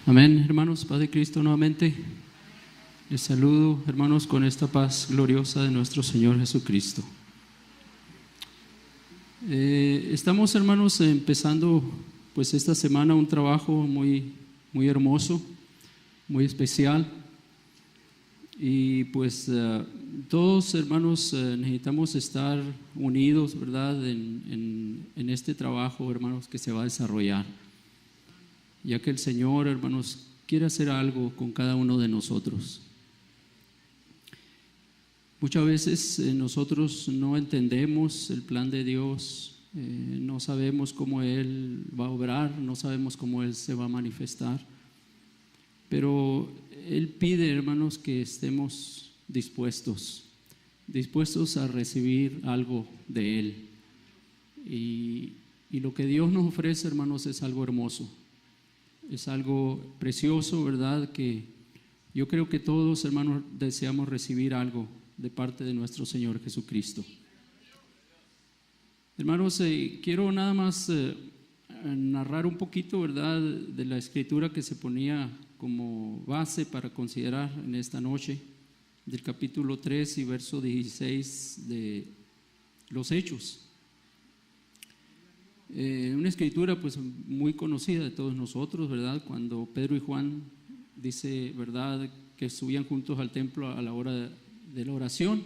Amén, hermanos, paz de Cristo nuevamente. Les saludo, hermanos, con esta paz gloriosa de nuestro Señor Jesucristo. Estamos, hermanos, empezando pues esta semana un trabajo muy hermoso, muy especial. Y pues todos, hermanos, necesitamos estar unidos, ¿verdad?, en este trabajo, hermanos, que se va a desarrollar, ya que el Señor, hermanos, quiere hacer algo con cada uno de nosotros. Muchas veces nosotros no entendemos el plan de Dios, no sabemos cómo Él va a obrar, no sabemos cómo Él se va a manifestar, pero Él pide, hermanos, que estemos dispuestos a recibir algo de Él. Y lo que Dios nos ofrece, hermanos, es algo hermoso. Es algo precioso, ¿verdad? Que yo creo que todos, hermanos, deseamos recibir algo de parte de nuestro Señor Jesucristo. Hermanos, quiero nada más narrar un poquito, ¿verdad?, de la escritura que se ponía como base para considerar en esta noche, del capítulo 3 y verso 16 de los Hechos. Una escritura pues muy conocida de todos nosotros, ¿verdad? Cuando Pedro y Juan dice, ¿verdad?, que subían juntos al templo a la hora de la oración,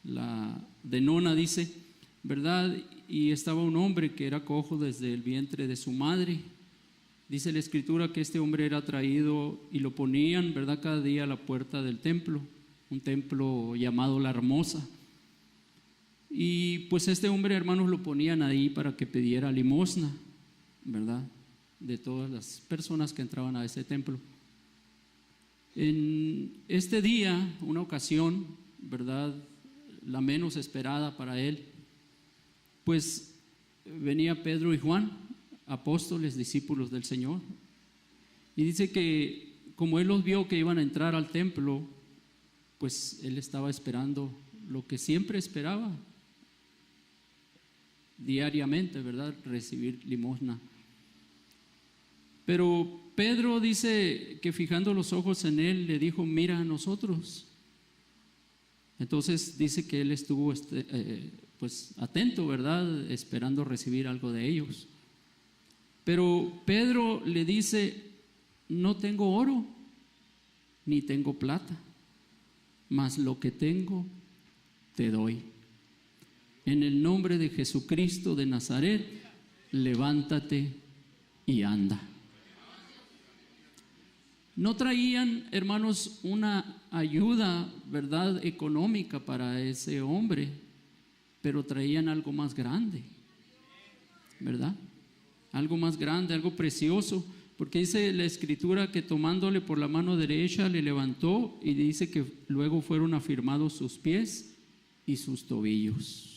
la de nona dice, ¿verdad? Y estaba un hombre que era cojo desde el vientre de su madre. Dice la escritura que este hombre era traído y lo ponían, ¿verdad?, cada día a la puerta del templo, un templo llamado La Hermosa. Y pues este hombre, hermanos, lo ponían ahí para que pidiera limosna, ¿verdad?, de todas las personas que entraban a ese templo. En este día, una ocasión, ¿verdad?, la menos esperada para él, pues venía Pedro y Juan, apóstoles, discípulos del Señor, y dice que como él los vio que iban a entrar al templo, pues él estaba esperando lo que siempre esperaba diariamente, ¿verdad?, recibir limosna. Pero Pedro dice que fijando los ojos en él, le dijo, mira a nosotros. Entonces dice que él estuvo pues atento, ¿verdad?, esperando recibir algo de ellos. Pero Pedro le dice, no tengo oro, ni tengo plata, mas lo que tengo te doy. En el nombre de Jesucristo de Nazaret, levántate y anda. No traían, hermanos, una ayuda, ¿verdad?, económica para ese hombre, pero traían algo más grande, ¿verdad? Algo más grande, algo precioso, porque dice la escritura que tomándole por la mano derecha le levantó, y dice que luego fueron afirmados sus pies y sus tobillos.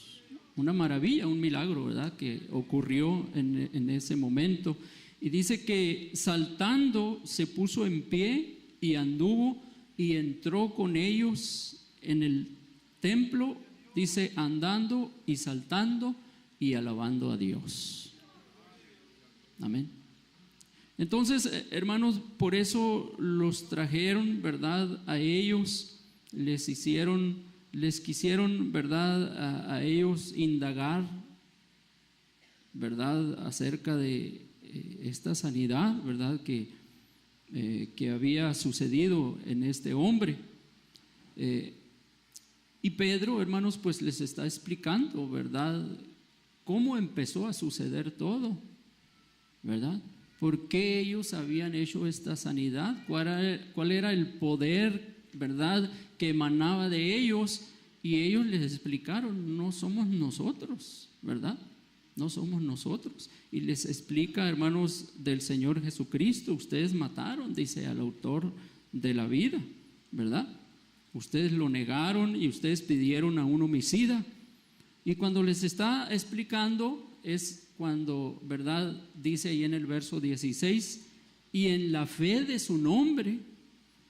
Una maravilla, un milagro, ¿verdad?, que ocurrió en ese momento. Y dice que saltando se puso en pie y anduvo y entró con ellos en el templo, dice, andando y saltando y alabando a Dios. Amén. Entonces, hermanos, por eso los trajeron, ¿verdad?, a ellos, les quisieron, ¿verdad?, a ellos indagar, ¿verdad?, acerca de esta sanidad, ¿verdad?, que había sucedido en este hombre. Y Pedro, hermanos, pues les está explicando, ¿verdad?, cómo empezó a suceder todo, ¿verdad? ¿Por qué ellos habían hecho esta sanidad? ¿Cuál era el poder, ¿verdad?, que emanaba de ellos? Y ellos les explicaron, no somos nosotros, ¿verdad? No somos nosotros. Y les explica, hermanos, del Señor Jesucristo. Ustedes mataron, dice, al autor de la vida, ¿verdad? Ustedes lo negaron y ustedes pidieron a un homicida. Y cuando les está explicando es cuando, ¿verdad?, dice ahí en el verso 16, y en la fe de su nombre,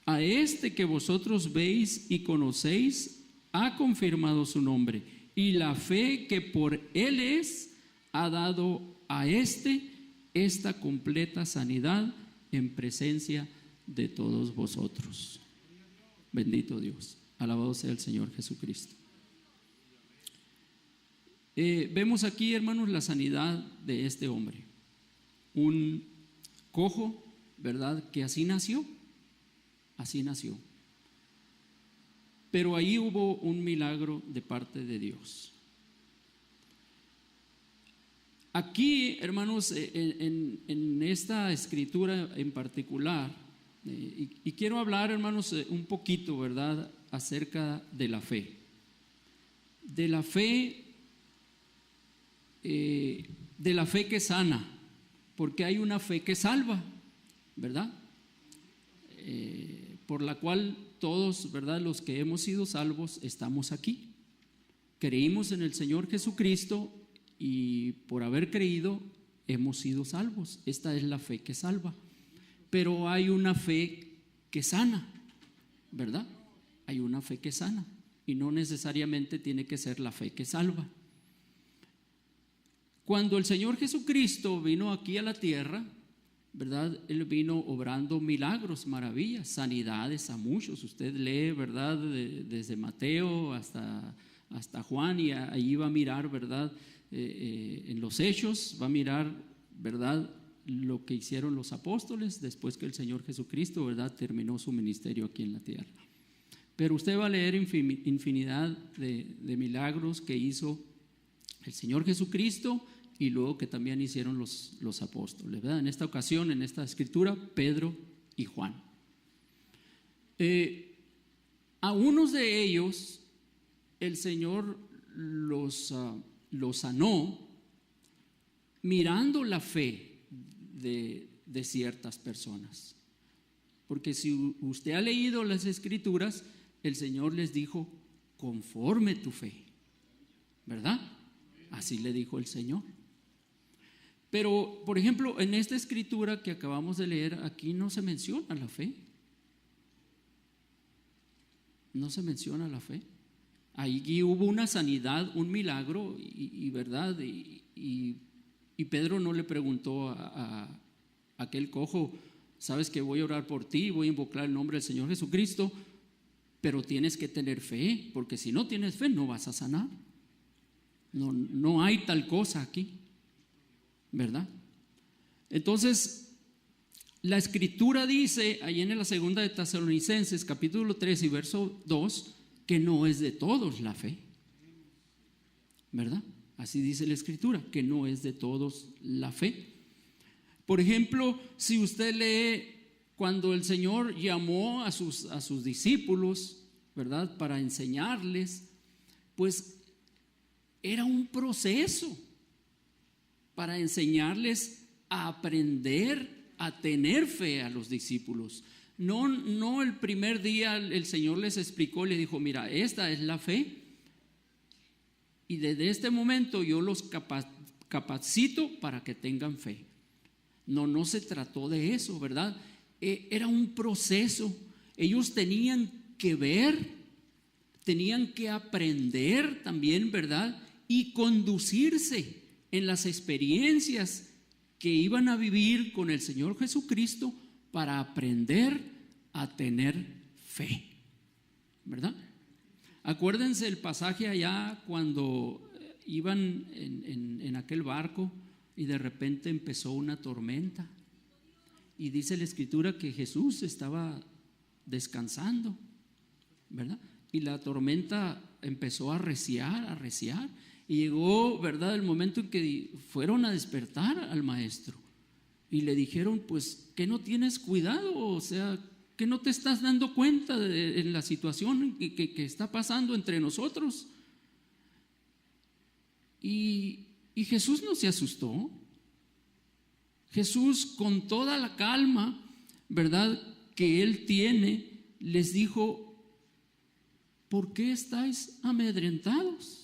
a este que vosotros veis y conocéis, ha confirmado su nombre, y la fe que por él es, ha dado a esta completa sanidad en presencia de todos vosotros. Bendito Dios, alabado sea el Señor Jesucristo. Vemos aquí, hermanos, la sanidad de este hombre, un cojo, ¿verdad? Que así nació, pero ahí hubo un milagro de parte de Dios. Aquí, hermanos, en esta escritura en particular, y quiero hablar, hermanos, un poquito, ¿verdad?, acerca de la fe. De la fe que sana, porque hay una fe que salva, ¿verdad? Por la cual todos, ¿verdad?, los que hemos sido salvos estamos aquí. Creímos en el Señor Jesucristo y por haber creído hemos sido salvos. Esta es la fe que salva. Pero hay una fe que sana, ¿verdad? Hay una fe que sana y no necesariamente tiene que ser la fe que salva. Cuando el Señor Jesucristo vino aquí a la tierra, ¿verdad?, Él vino obrando milagros, maravillas, sanidades a muchos. Usted lee, ¿verdad?, desde Mateo hasta Juan, y ahí va a mirar, ¿verdad?, en los Hechos va a mirar, ¿verdad?, lo que hicieron los apóstoles después que el Señor Jesucristo, ¿verdad?, terminó su ministerio aquí en la tierra. Pero usted va a leer infinidad de milagros que hizo el Señor Jesucristo y luego que también hicieron los apóstoles, ¿verdad? En esta ocasión, en esta escritura, Pedro y Juan. A unos de ellos el Señor los sanó mirando la fe de ciertas personas. Porque si usted ha leído las escrituras, el Señor les dijo: conforme tu fe, ¿verdad? Así le dijo el Señor. Pero, por ejemplo, en esta escritura que acabamos de leer, aquí no se menciona la fe. No se menciona la fe. Ahí hubo una sanidad, un milagro, y ¿verdad? Y Pedro no le preguntó a aquel cojo: sabes que voy a orar por ti, voy a invocar el nombre del Señor Jesucristo, pero tienes que tener fe, porque si no tienes fe no vas a sanar. No hay tal cosa aquí, ¿verdad? Entonces, la escritura dice ahí en la segunda de Tesalonicenses, capítulo 3 y verso 2, que no es de todos la fe, ¿verdad? Así dice la escritura, que no es de todos la fe. Por ejemplo, si usted lee cuando el Señor llamó a sus discípulos, ¿verdad?, para enseñarles, pues era un proceso para enseñarles a aprender a tener fe a los discípulos. No el primer día el Señor les explicó, les dijo: mira, esta es la fe, y desde este momento yo los capacito para que tengan fe. No se trató de eso, ¿verdad? Era un proceso. Ellos tenían que ver, tenían que aprender también, ¿verdad?, y conducirse en las experiencias que iban a vivir con el Señor Jesucristo para aprender a tener fe, ¿verdad? Acuérdense el pasaje allá cuando iban en aquel barco y de repente empezó una tormenta, y dice la escritura que Jesús estaba descansando, ¿verdad? Y la tormenta empezó a arreciar, y llegó, ¿verdad?, el momento en que fueron a despertar al maestro y le dijeron: pues, ¿qué no tienes cuidado? O sea, ¿que no te estás dando cuenta de la situación que está pasando entre nosotros? Y Jesús no se asustó. Jesús, con toda la calma, ¿verdad?, que Él tiene, les dijo: ¿por qué estáis amedrentados?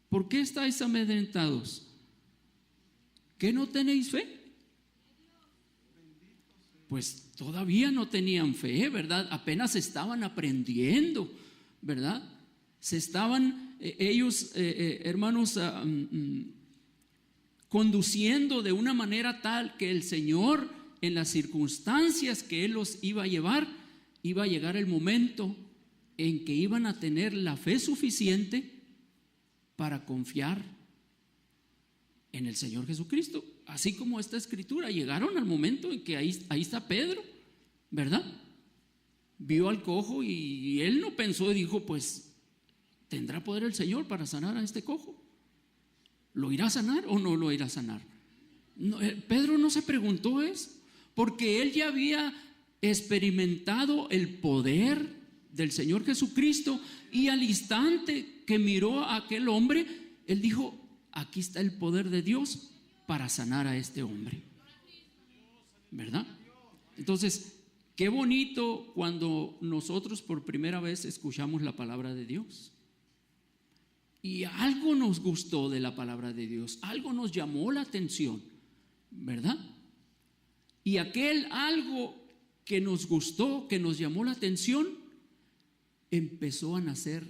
¿Por qué estáis amedrentados? ¿Que no tenéis fe? Pues todavía no tenían fe, ¿verdad? Apenas estaban aprendiendo, ¿verdad? Se estaban ellos, hermanos, conduciendo de una manera tal que el Señor en las circunstancias que Él los iba a llevar, iba a llegar el momento en que iban a tener la fe suficiente para confiar en el Señor Jesucristo. Así como esta escritura, llegaron al momento en que ahí está Pedro, ¿verdad? Vio al cojo y él no pensó y dijo, pues, ¿tendrá poder el Señor para sanar a este cojo? ¿Lo irá a sanar o no lo irá a sanar? No, Pedro no se preguntó eso, porque él ya había experimentado el poder del Señor Jesucristo, y al instante que miró a aquel hombre, él dijo, aquí está el poder de Dios para sanar a este hombre, ¿verdad? Entonces, qué bonito cuando nosotros por primera vez escuchamos la palabra de Dios y algo nos gustó de la palabra de Dios, algo nos llamó la atención, ¿verdad? Y aquel algo que nos gustó, que nos llamó la atención, empezó a nacer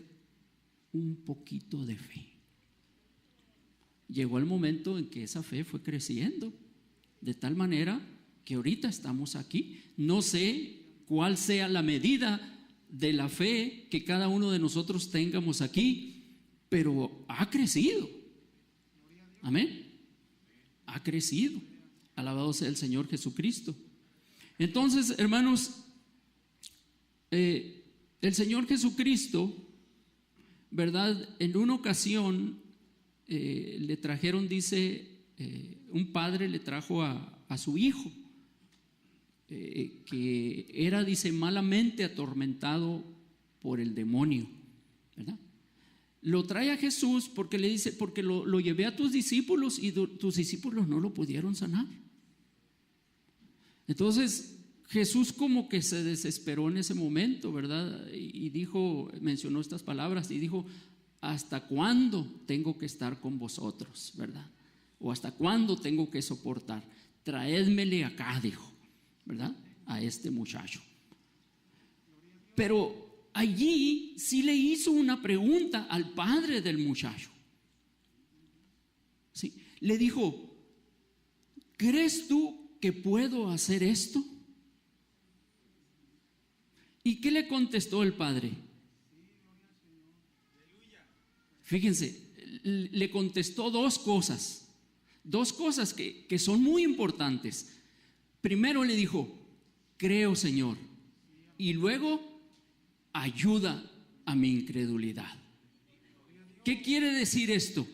un poquito de fe. Llegó el momento en que esa fe fue creciendo, de tal manera que ahorita estamos aquí. No sé cuál sea la medida de la fe que cada uno de nosotros tengamos aquí, pero ha crecido. Amén. Ha crecido. Alabado sea el Señor Jesucristo. Entonces, hermanos, el Señor Jesucristo, ¿verdad? En una ocasión le trajeron, dice, un padre le trajo a su hijo, que era, dice, malamente atormentado por el demonio, ¿verdad? Lo trae a Jesús porque le dice, porque lo llevé a tus discípulos y tus discípulos no lo pudieron sanar. Entonces Jesús como que se desesperó en ese momento, ¿verdad? Y dijo, mencionó estas palabras y dijo, ¿hasta cuándo tengo que estar con vosotros, verdad? O ¿hasta cuándo tengo que soportar? Traédmele acá, dijo, ¿verdad? A este muchacho. Pero allí sí le hizo una pregunta al padre del muchacho. ¿Sí? Le dijo, ¿crees tú que puedo hacer esto? ¿Y qué le contestó el padre? Fíjense, le contestó dos cosas que son muy importantes. Primero le dijo, creo, Señor, y luego, ayuda a mi incredulidad. ¿Qué quiere decir esto?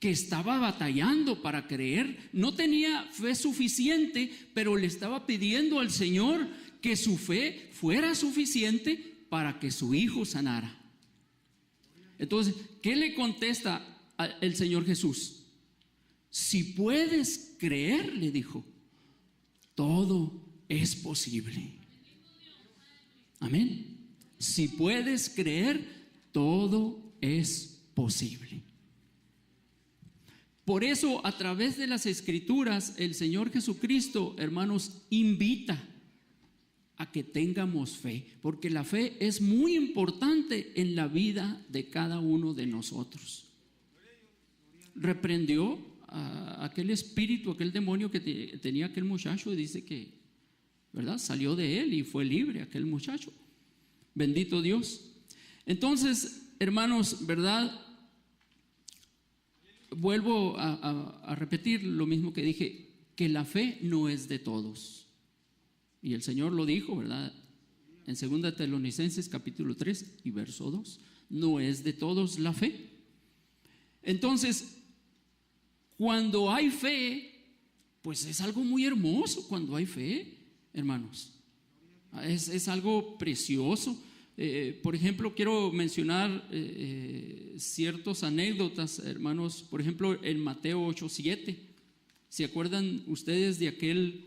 Que estaba batallando para creer, no tenía fe suficiente, pero le estaba pidiendo al Señor que su fe fuera suficiente para que su hijo sanara. Entonces, ¿qué le contesta el Señor Jesús? Si puedes creer, le dijo, todo es posible. Amén. Si puedes creer, todo es posible. Por eso, a través de las Escrituras, el Señor Jesucristo, hermanos, invita a que tengamos fe, porque la fe es muy importante en la vida de cada uno de nosotros. Reprendió a aquel espíritu, aquel demonio que tenía aquel muchacho, y dice que, ¿verdad? Salió de él y fue libre aquel muchacho. Bendito Dios. Entonces, hermanos, ¿verdad? Vuelvo a repetir lo mismo que dije, que la fe no es de todos. Y el Señor lo dijo, ¿verdad? En 2 Tesalonicenses capítulo 3 y verso 2. No es de todos la fe. Entonces, cuando hay fe, pues es algo muy hermoso cuando hay fe, hermanos. Es algo precioso. Por ejemplo, quiero mencionar ciertas anécdotas, hermanos. Por ejemplo, en Mateo 8:7. ¿Se acuerdan ustedes de aquel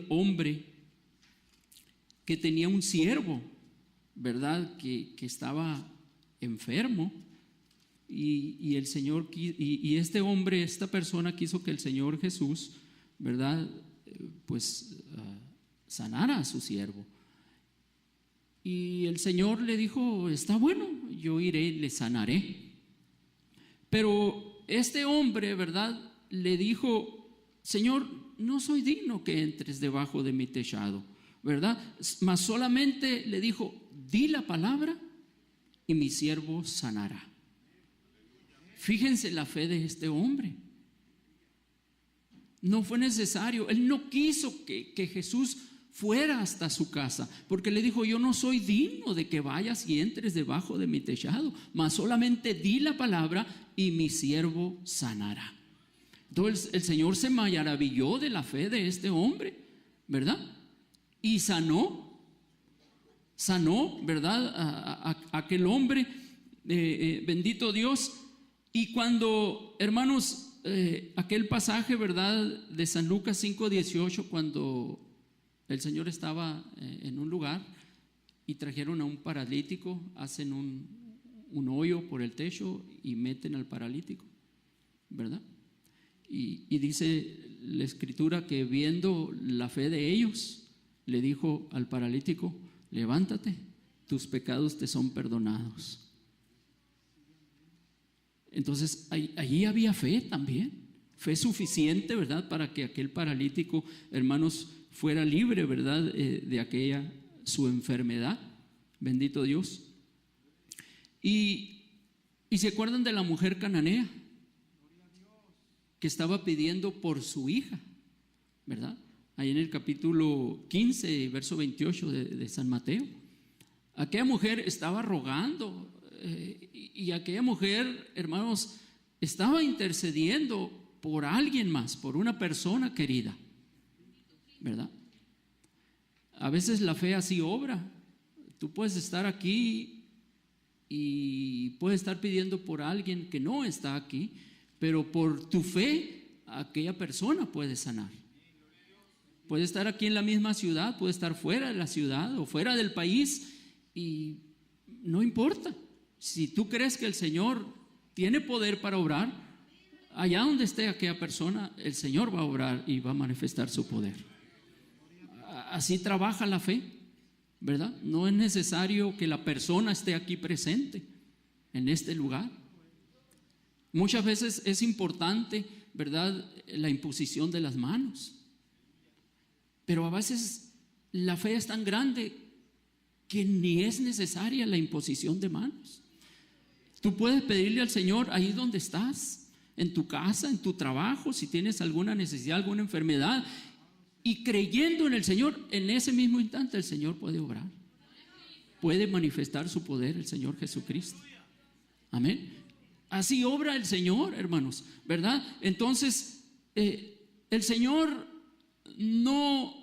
hombre que tenía un siervo, ¿verdad? Que estaba enfermo, y el Señor, y este hombre, esta persona quiso que el Señor Jesús, ¿verdad? Pues sanara a su siervo. Y el Señor le dijo, está bueno, yo iré y le sanaré. Pero este hombre, ¿verdad? Le dijo, Señor, no soy digno que entres debajo de mi techado, ¿verdad? Mas solamente le dijo, di la palabra y mi siervo sanará. Fíjense la fe de este hombre. No fue necesario, él no quiso que Jesús fuera hasta su casa, porque le dijo, yo no soy digno de que vayas y entres debajo de mi techado, mas solamente di la palabra y mi siervo sanará. Entonces el Señor se maravilló de la fe de este hombre, ¿verdad? Y sanó, ¿verdad? A aquel hombre, bendito Dios. Y cuando, hermanos, aquel pasaje, ¿verdad? De San Lucas 5:18, cuando el Señor estaba en un lugar y trajeron a un paralítico, hacen un hoyo por el techo y meten al paralítico, ¿verdad? Y dice la Escritura que viendo la fe de ellos, le dijo al paralítico, levántate, tus pecados te son perdonados. Entonces allí había fe también, fe suficiente, ¿verdad? Para que aquel paralítico, hermanos, fuera libre, ¿verdad? De aquella su enfermedad, bendito Dios. Y se acuerdan de la mujer cananea que estaba pidiendo por su hija, ¿verdad? Ahí en el capítulo 15, verso 28 de San Mateo. Aquella mujer estaba rogando, y aquella mujer, hermanos, estaba intercediendo por alguien más, por una persona querida, ¿verdad? A veces la fe así obra. Tú puedes estar aquí y puedes estar pidiendo por alguien que no está aquí, pero por tu fe aquella persona puede sanar. Puede estar aquí en la misma ciudad, puede estar fuera de la ciudad o fuera del país, y no importa. Si tú crees que el Señor tiene poder para obrar, allá donde esté aquella persona, el Señor va a obrar y va a manifestar su poder. Así trabaja la fe, ¿verdad? No es necesario que la persona esté aquí presente en este lugar. Muchas veces es importante, ¿verdad?, la imposición de las manos, pero a veces la fe es tan grande que ni es necesaria la imposición de manos. Tú puedes pedirle al Señor ahí donde estás, en tu casa, en tu trabajo, si tienes alguna necesidad, alguna enfermedad, y creyendo en el Señor, en ese mismo instante el Señor puede obrar, puede manifestar su poder, el Señor Jesucristo. Amén. Así obra el Señor, hermanos, ¿verdad? Entonces, el Señor, no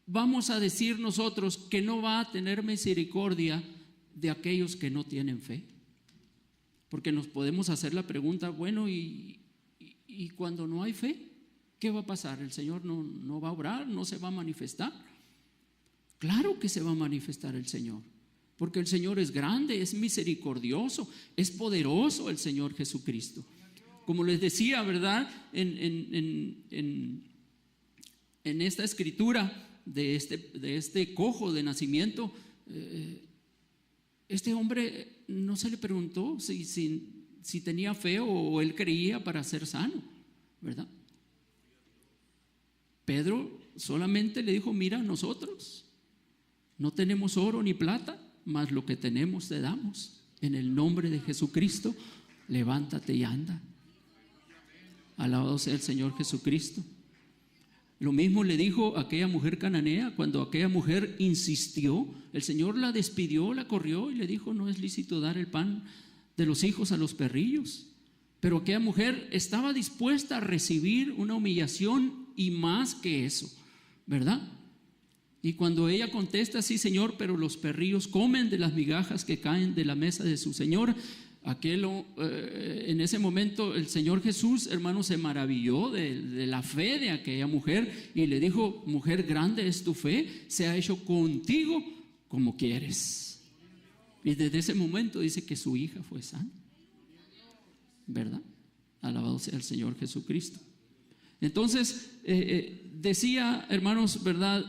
vamos a decir nosotros que no va a tener misericordia de aquellos que no tienen fe, porque nos podemos hacer la pregunta, bueno, y cuando no hay fe, ¿qué va a pasar? ¿El Señor no va a obrar? ¿No se va a manifestar? Claro que se va a manifestar el Señor, porque el Señor es grande, es misericordioso, es poderoso el Señor Jesucristo. Como les decía, ¿verdad? En esta escritura de este cojo de nacimiento, este hombre no se le preguntó si tenía fe o él creía para ser sano, ¿verdad? Pedro solamente le dijo, mira, nosotros no tenemos oro ni plata, mas lo que tenemos te damos. En el nombre de Jesucristo, levántate y anda. Alabado sea el Señor Jesucristo. Lo mismo le dijo a aquella mujer cananea. Cuando aquella mujer insistió, el Señor la despidió, la corrió y le dijo, no es lícito dar el pan de los hijos a los perrillos. Pero aquella mujer estaba dispuesta a recibir una humillación y más que eso, ¿verdad? Y cuando ella contesta, sí, Señor, pero los perrillos comen de las migajas que caen de la mesa de su Señor, en ese momento el Señor Jesús, hermano, se maravilló de la fe de aquella mujer y le dijo, mujer, grande es tu fe, se ha hecho contigo como quieres. Y desde ese momento dice que su hija fue sana, ¿verdad? Alabado sea el Señor Jesucristo. Entonces, decía, hermanos, ¿verdad?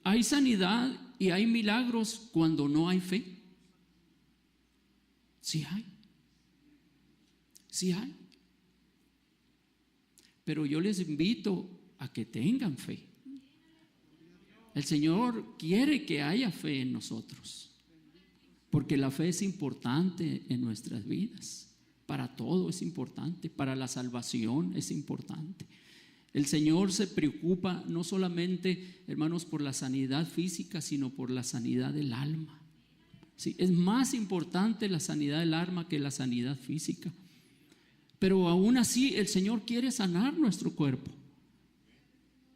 Hay sanidad y hay milagros cuando no hay fe. Sí hay. pero yo les invito a que tengan fe. El Señor quiere que haya fe en nosotros, porque la fe es importante en nuestras vidas. Para todo es importante, para la salvación es importante. El Señor se preocupa no solamente, hermanos, por la sanidad física, sino por la sanidad del alma. Sí, es más importante la sanidad del alma que la sanidad física. Pero aún así el Señor quiere sanar nuestro cuerpo.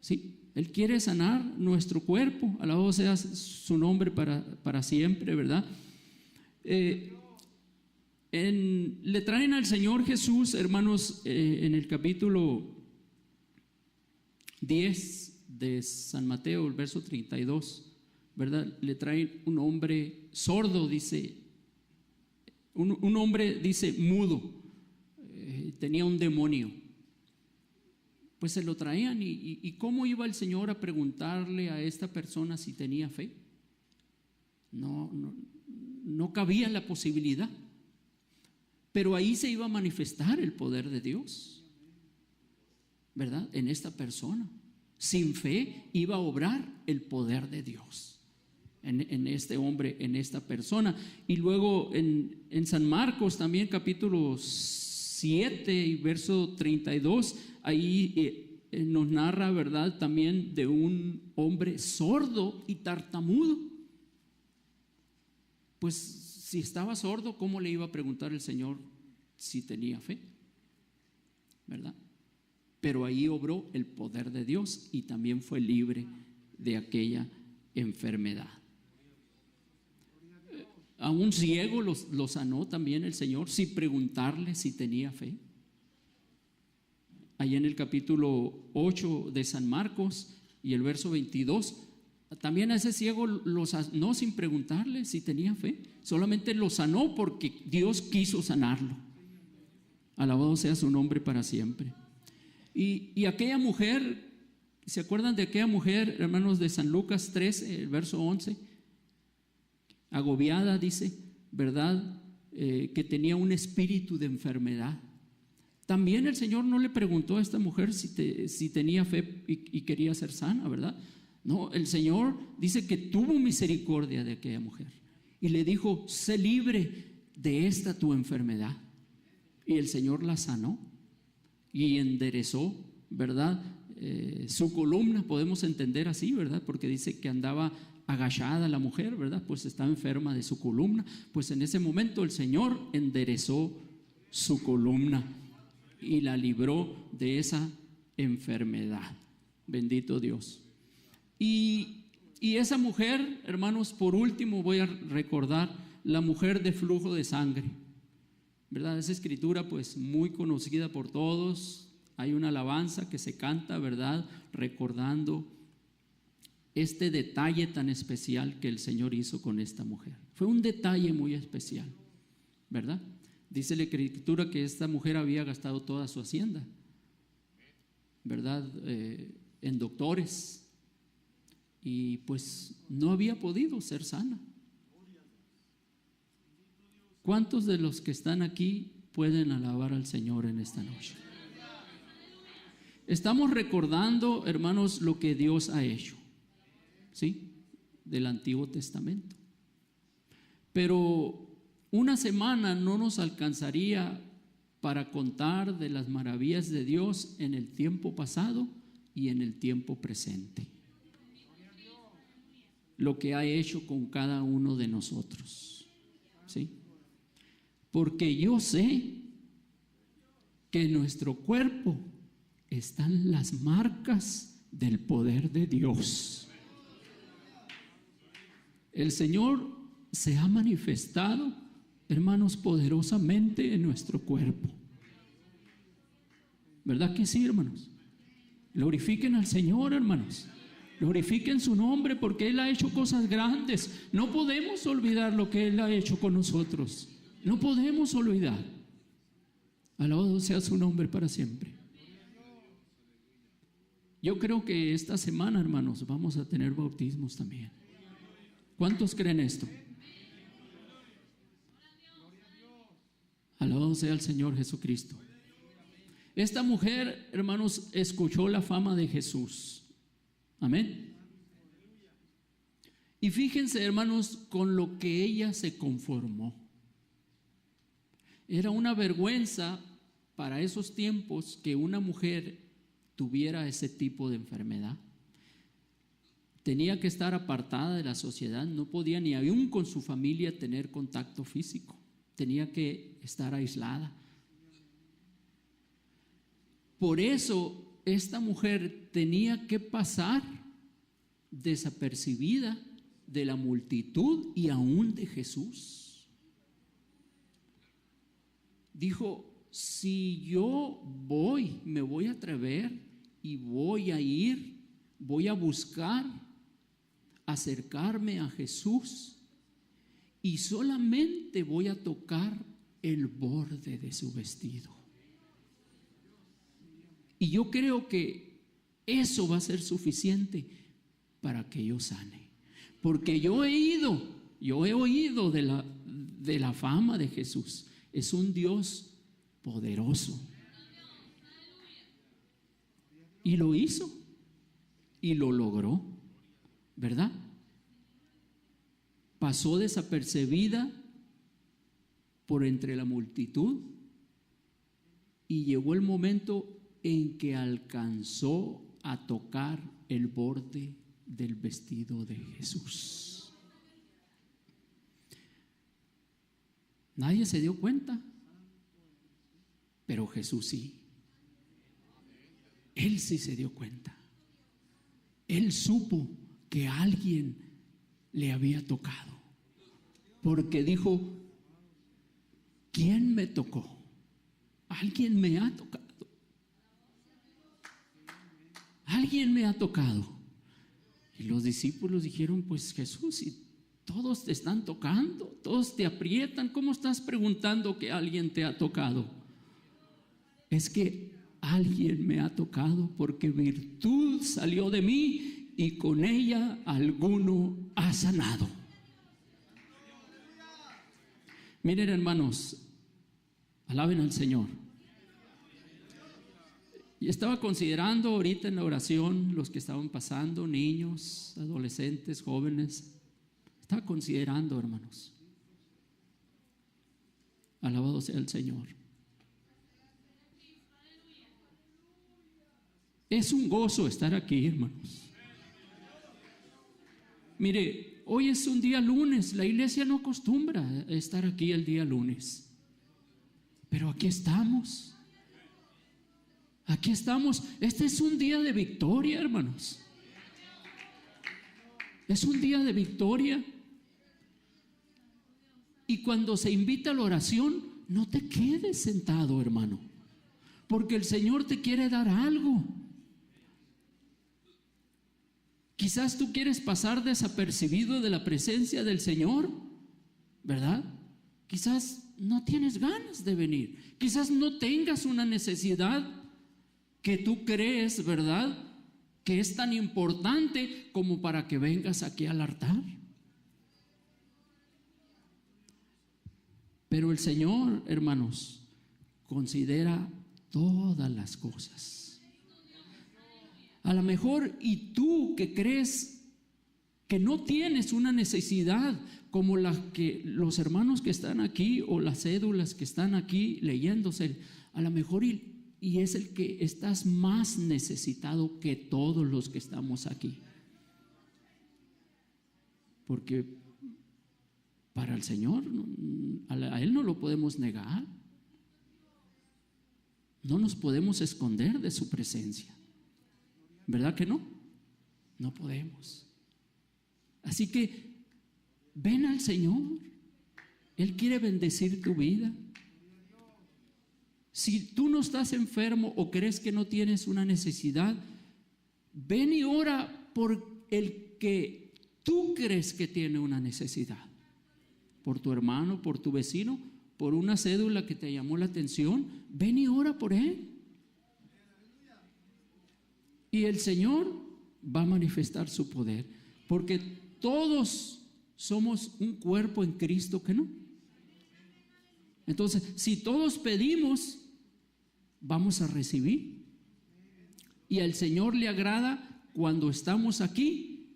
Sí, Él quiere sanar nuestro cuerpo. Alabado sea su nombre para siempre, ¿verdad? Le traen al Señor Jesús, hermanos, en el capítulo 10 de San Mateo, el verso 32, ¿verdad? Le traen un hombre sordo, dice, un hombre, dice, mudo, tenía un demonio. Pues se lo traían y ¿cómo iba el Señor a preguntarle a esta persona si tenía fe? No cabía la posibilidad. Pero ahí se iba a manifestar el poder de Dios, ¿verdad? En esta persona. Sin fe iba a obrar el poder de Dios en este hombre, en esta persona. Y luego en San Marcos también, capítulo 7 y verso 32, ahí nos narra, ¿verdad?, también de un hombre sordo y tartamudo. Pues si estaba sordo, ¿cómo le iba a preguntar el Señor si tenía fe? ¿Verdad? Pero ahí obró el poder de Dios y también fue libre de aquella enfermedad. A un ciego lo sanó también el Señor sin preguntarle si tenía fe. Ahí en el capítulo 8 de San Marcos y el verso 22, también a ese ciego lo sanó sin preguntarle si tenía fe. Solamente lo sanó porque Dios quiso sanarlo. Alabado sea su nombre para siempre. Y aquella mujer, ¿se acuerdan de aquella mujer, hermanos, de San Lucas 13, el verso 11? Agobiada, dice, ¿verdad? Que tenía un espíritu de enfermedad. También el Señor no le preguntó a esta mujer si tenía fe y quería ser sana, ¿verdad? No, el Señor dice que tuvo misericordia de aquella mujer y le dijo: sé libre de esta tu enfermedad. Y el Señor la sanó y enderezó, ¿verdad? Su columna, podemos entender así, ¿verdad? Porque dice que andaba agachada la mujer, ¿verdad? Pues estaba enferma de su columna. Pues en ese momento el Señor enderezó su columna y la libró de esa enfermedad. Bendito Dios. Y esa mujer, hermanos, por último voy a recordar la mujer de flujo de sangre, ¿verdad? Esa escritura pues muy conocida por todos. Hay una alabanza que se canta, ¿verdad?, recordando este detalle tan especial que el Señor hizo con esta mujer. Fue un detalle muy especial, ¿verdad? Dice la escritura que esta mujer había gastado toda su hacienda, ¿verdad?, en doctores, y pues no había podido ser sana. ¿Cuántos de los que están aquí pueden alabar al Señor en esta noche? Estamos recordando, hermanos, lo que Dios ha hecho, ¿sí?, del Antiguo Testamento. Pero una semana no nos alcanzaría para contar de las maravillas de Dios en el tiempo pasado y en el tiempo presente. Lo que ha hecho con cada uno de nosotros, ¿sí? Porque yo sé que en nuestro cuerpo están las marcas del poder de Dios. El Señor se ha manifestado, hermanos, poderosamente en nuestro cuerpo. ¿Verdad que sí, hermanos? Glorifiquen al Señor, hermanos. Glorifiquen su nombre porque Él ha hecho cosas grandes. No podemos olvidar lo que Él ha hecho con nosotros. No podemos olvidar. Alabado sea su nombre para siempre. Yo creo que esta semana, hermanos, vamos a tener bautismos también. ¿Cuántos creen esto? Alabado sea el Señor Jesucristo. Esta mujer, hermanos, escuchó la fama de Jesús. Amén. Y fíjense, hermanos, con lo que ella se conformó. Era una vergüenza para esos tiempos que una mujer tuviera ese tipo de enfermedad. Tenía que estar apartada de la sociedad, no podía ni aún con su familia tener contacto físico, tenía que estar aislada. Por eso esta mujer tenía que pasar desapercibida de la multitud y aún de Jesús. Dijo: si yo me voy a atrever y voy a ir, voy a buscar acercarme a Jesús y solamente voy a tocar el borde de su vestido. Y yo creo que eso va a ser suficiente para que yo sane. Porque yo he oído de la fama de Jesús. Es un Dios poderoso. Y lo hizo. Y lo logró. ¿Verdad? Pasó desapercibida por entre la multitud. Y llegó el momento en que alcanzó a tocar el borde del vestido de Jesús. Nadie se dio cuenta, pero Jesús sí. Él sí se dio cuenta. Él supo que alguien le había tocado, porque dijo: ¿quién me tocó? Alguien me ha tocado. Alguien me ha tocado. Y los discípulos dijeron: pues Jesús, si todos te están tocando, todos te aprietan, ¿cómo estás preguntando que alguien te ha tocado? Es que alguien me ha tocado, porque virtud salió de mí y con ella alguno ha sanado. Miren, hermanos, alaben al Señor. Y estaba considerando ahorita en la oración los que estaban pasando, niños, adolescentes, jóvenes. Estaba considerando, hermanos. Alabado sea el Señor. Es un gozo estar aquí, hermanos. Mire, hoy es un día lunes. La iglesia no acostumbra estar aquí el día lunes, pero aquí estamos. Aquí estamos. Este es un día de victoria, hermanos. Es un día de victoria. Y cuando se invita a la oración, no te quedes sentado, hermano, porque el Señor te quiere dar algo. Quizás tú quieres pasar desapercibido de la presencia del Señor, ¿verdad? Quizás no tienes ganas de venir. Quizás no tengas una necesidad que tú crees, ¿verdad?, que es tan importante como para que vengas aquí al altar. Pero el Señor, hermanos, considera todas las cosas. A lo mejor, y tú que crees que no tienes una necesidad como la que los hermanos que están aquí o las cédulas que están aquí leyéndose, a lo mejor y es el que estás más necesitado que todos los que estamos aquí. Porque para el Señor, a Él no lo podemos negar. No nos podemos esconder de su presencia. ¿Verdad que no? No podemos. Así que ven al Señor. Él quiere bendecir tu vida. Si tú no estás enfermo o crees que no tienes una necesidad, ven y ora por el que tú crees que tiene una necesidad. Por tu hermano, por tu vecino, por una cédula que te llamó la atención. Ven y ora por él. Y el Señor va a manifestar su poder, porque todos somos un cuerpo en Cristo, ¿que no? Entonces, si todos pedimos, vamos a recibir. Y al Señor le agrada cuando estamos aquí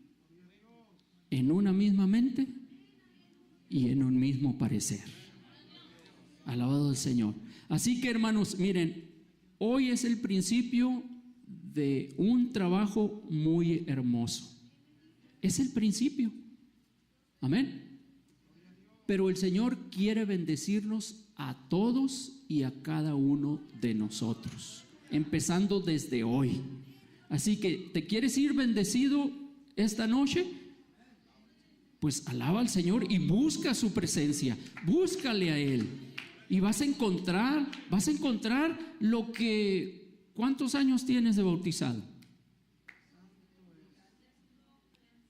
en una misma mente y en un mismo parecer. Alabado el Señor. Así que, hermanos, miren, hoy es el principio de un trabajo muy hermoso. Es el principio. Amén. Pero el Señor quiere bendecirnos a todos y a cada uno de nosotros, empezando desde hoy. Así que, ¿te quieres ir bendecido esta noche? Pues alaba al Señor y busca su presencia, búscale a Él. Y vas a encontrar lo que... ¿Cuántos años tienes de bautizado?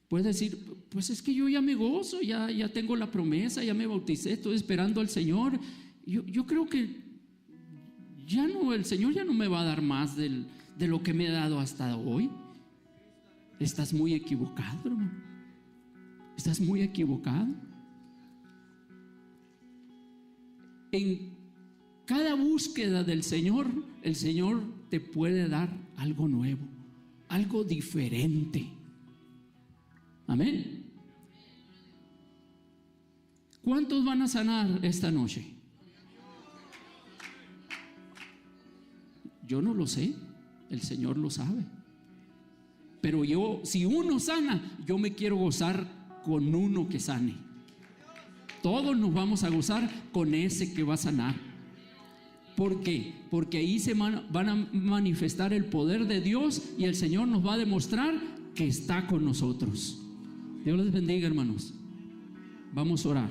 Puedes decir, pues es que yo ya me gozo, ya tengo la promesa, ya me bauticé, estoy esperando al Señor. Yo creo que ya no, el Señor ya no me va a dar más de lo que me ha dado hasta hoy. Estás muy equivocado, hermano. Estás muy equivocado. En cada búsqueda del Señor, el Señor te puede dar algo nuevo, algo diferente. Amén. ¿Cuántos van a sanar esta noche? Yo no lo sé, el Señor lo sabe. Pero si uno sana, yo me quiero gozar con uno que sane. Todos nos vamos a gozar con ese que va a sanar. ¿Por qué? Porque ahí se van a manifestar el poder de Dios y el Señor nos va a demostrar que está con nosotros. Dios les bendiga, hermanos. Vamos a orar.